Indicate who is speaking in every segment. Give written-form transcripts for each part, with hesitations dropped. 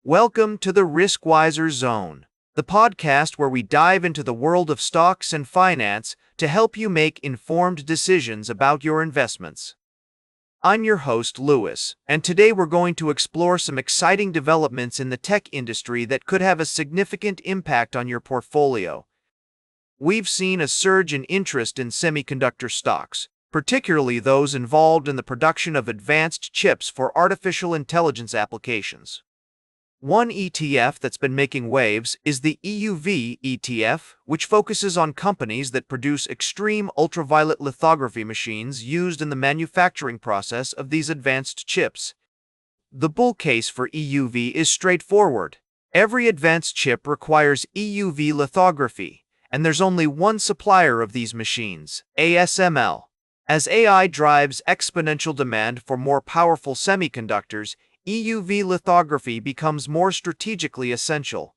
Speaker 1: Welcome to the Riskwiser Zone, the podcast where we dive into the world of stocks and finance to help you make informed decisions about your investments. I'm your host, Lewis, and today we're going to explore some exciting developments in the tech industry that could have a significant impact on your portfolio. We've seen a surge in interest in semiconductor stocks, particularly those involved in the production of advanced chips for artificial intelligence applications. One ETF that's been making waves is the EUV ETF, which focuses on companies that produce extreme ultraviolet lithography machines used in the manufacturing process of these advanced chips. The bull case for EUV is straightforward. Every advanced chip requires EUV lithography, and there's only one supplier of these machines, ASML. As AI drives exponential demand for more powerful semiconductors, EUV lithography becomes more strategically essential.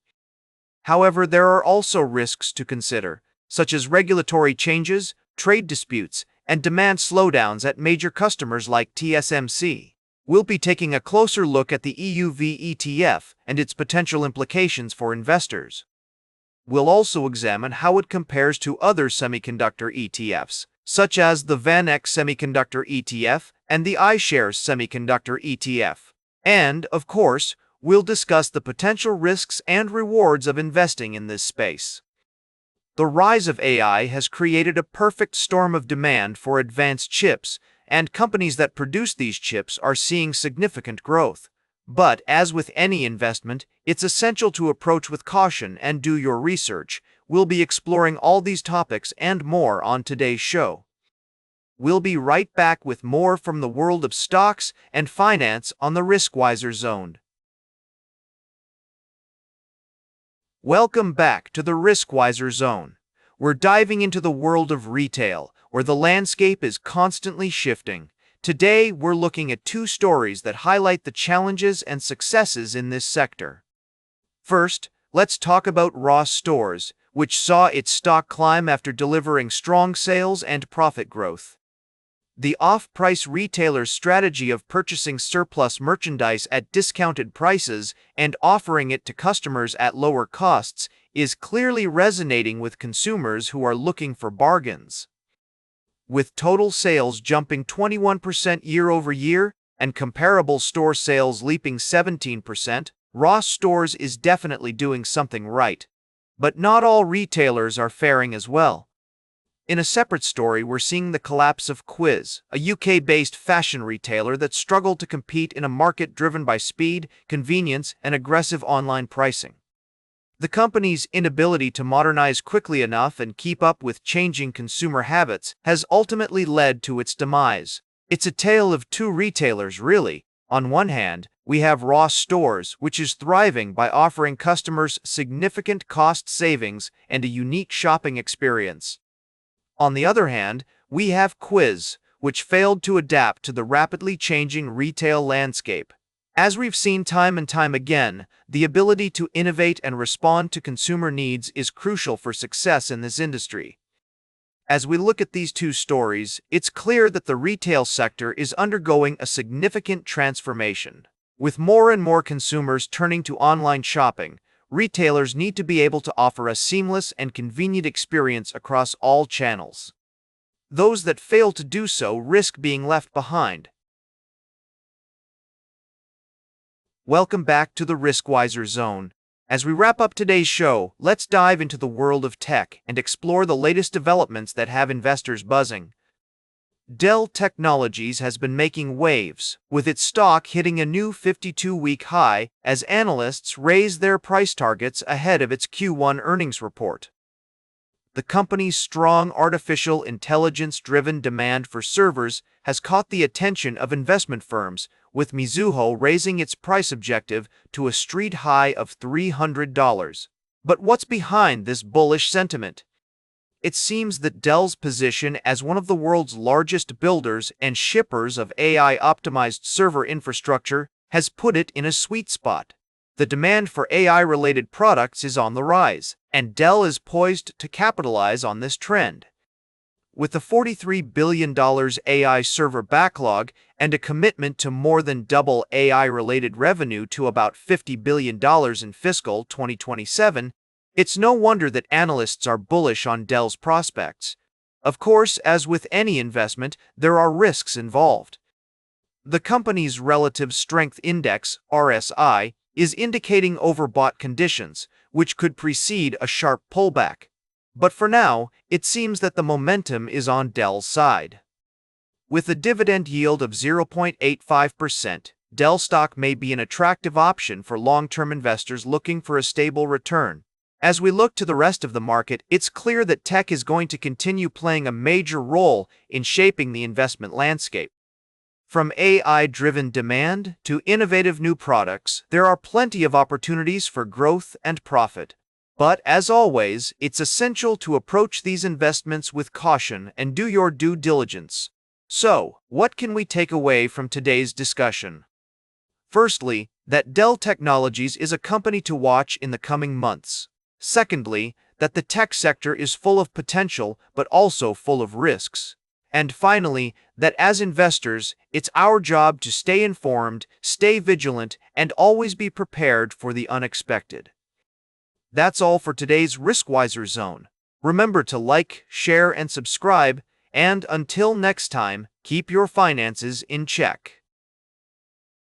Speaker 1: However, there are also risks to consider, such as regulatory changes, trade disputes, and demand slowdowns at major customers like TSMC. We'll be taking a closer look at the EUV ETF and its potential implications for investors. We'll also examine how it compares to other semiconductor ETFs, such as the VanEck Semiconductor ETF and the iShares Semiconductor ETF. And, of course, we'll discuss the potential risks and rewards of investing in this space. The rise of AI has created a perfect storm of demand for advanced chips, and companies that produce these chips are seeing significant growth. But, as with any investment, it's essential to approach with caution and do your research. We'll be exploring all these topics and more on today's show. We'll be right back with more from the world of stocks and finance on the Riskwiser Zone. Welcome back to the Riskwiser Zone. We're diving into the world of retail, where the landscape is constantly shifting. Today, we're looking at two stories that highlight the challenges and successes in this sector. First, let's talk about Ross Stores, which saw its stock climb after delivering strong sales and profit growth. The off-price retailer's strategy of purchasing surplus merchandise at discounted prices and offering it to customers at lower costs is clearly resonating with consumers who are looking for bargains. With total sales jumping 21% year-over-year and comparable store sales leaping 17%, Ross Stores is definitely doing something right. But not all retailers are faring as well. In a separate story, we're seeing the collapse of Quiz, a UK-based fashion retailer that struggled to compete in a market driven by speed, convenience, and aggressive online pricing. The company's inability to modernize quickly enough and keep up with changing consumer habits has ultimately led to its demise. It's a tale of two retailers, really. On one hand, we have Ross Stores, which is thriving by offering customers significant cost savings and a unique shopping experience. On the other hand, we have Quiz, which failed to adapt to the rapidly changing retail landscape. As we've seen time and time again, the ability to innovate and respond to consumer needs is crucial for success in this industry. As we look at these two stories, it's clear that the retail sector is undergoing a significant transformation. With more and more consumers turning to online shopping, retailers need to be able to offer a seamless and convenient experience across all channels. Those that fail to do so risk being left behind. Welcome back to the Riskwiser Zone. As we wrap up today's show, let's dive into the world of tech and explore the latest developments that have investors buzzing. Dell Technologies has been making waves, with its stock hitting a new 52-week high as analysts raise their price targets ahead of its Q1 earnings report. The company's strong artificial intelligence-driven demand for servers has caught the attention of investment firms, with Mizuho raising its price objective to a street high of $300. But what's behind this bullish sentiment? It seems that Dell's position as one of the world's largest builders and shippers of AI-optimized server infrastructure has put it in a sweet spot. The demand for AI-related products is on the rise, and Dell is poised to capitalize on this trend. With a $43 billion AI server backlog and a commitment to more than double AI-related revenue to about $50 billion in fiscal 2027, it's no wonder that analysts are bullish on Dell's prospects. Of course, as with any investment, there are risks involved. The company's Relative Strength Index, RSI, is indicating overbought conditions, which could precede a sharp pullback. But for now, it seems that the momentum is on Dell's side. With a dividend yield of 0.85%, Dell stock may be an attractive option for long-term investors looking for a stable return. As we look to the rest of the market, it's clear that tech is going to continue playing a major role in shaping the investment landscape. From AI-driven demand to innovative new products, there are plenty of opportunities for growth and profit. But, as always, it's essential to approach these investments with caution and do your due diligence. So, what can we take away from today's discussion? Firstly, that Dell Technologies is a company to watch in the coming months. Secondly, that the tech sector is full of potential but also full of risks. And finally, that as investors, it's our job to stay informed, stay vigilant, and always be prepared for the unexpected. That's all for today's Riskwiser Zone. Remember to like, share, and subscribe, and until next time, keep your finances in check.